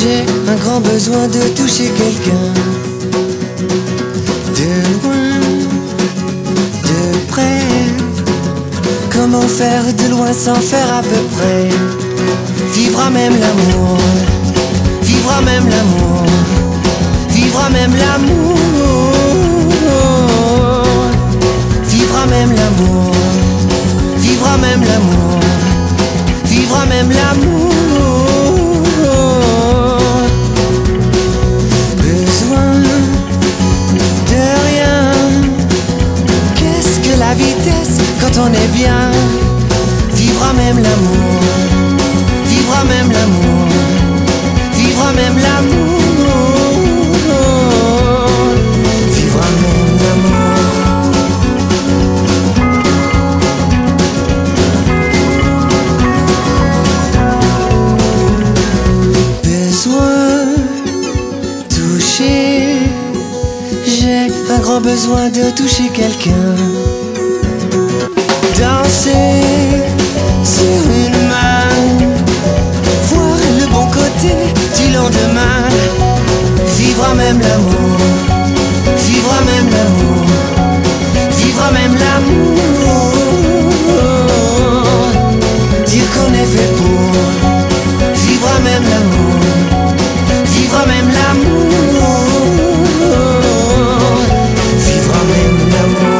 J'ai un grand besoin de toucher quelqu'un, de loin, de près. Comment faire de loin sans faire à peu près? Vivre à même l'amour, vivre à même l'amour, vivre à même l'amour, vivre à même l'amour, vivre à même l'amour, vivre à même l'amour. Besoin de rien. Qu'est-ce que la vitesse quand on est bien? Vivre à même l'amour, vivre à même l'amour, vivre à même l'amour, vivre à même l'amour. Besoin toucher, j'ai un grand besoin de toucher quelqu'un. Danser sur une main, voir le bon côté du lendemain. Vivre à même l'amour, vivre à même l'amour, vivre à même l'amour. Dire qu'on est fait pour vivre à même l'amour, vivre à même l'amour, vivre à même l'amour.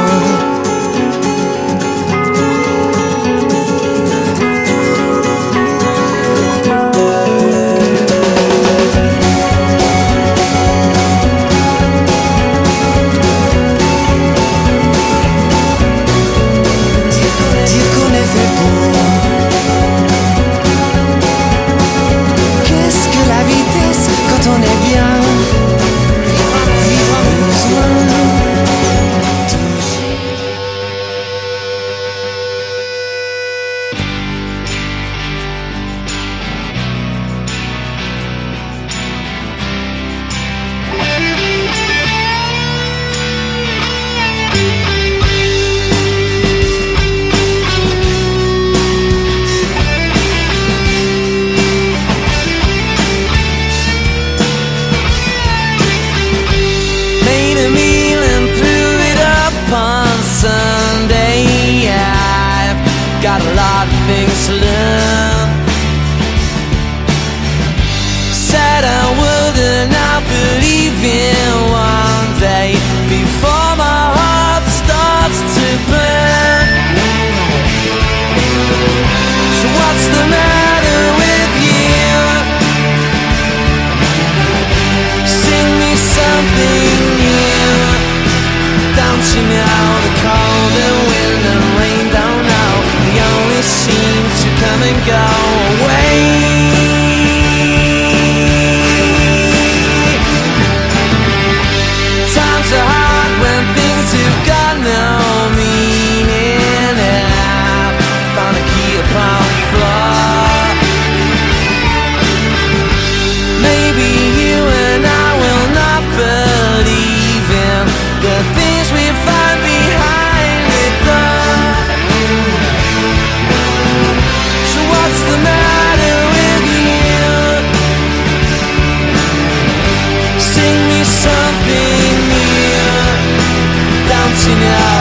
Got a lot of things to learn. Said I would and I believe in one day before my heart starts to burn. So what's the matter with you? Sing me something new. Don't you know the cold and wind and rain don't know? They only seem to come and go away. Times are hard when things have got no meaning. I've found a key upon the floor. Maybe you and I will not believe in the things we find behind the door. So what's the matter with you? Sing me something new. Don't you know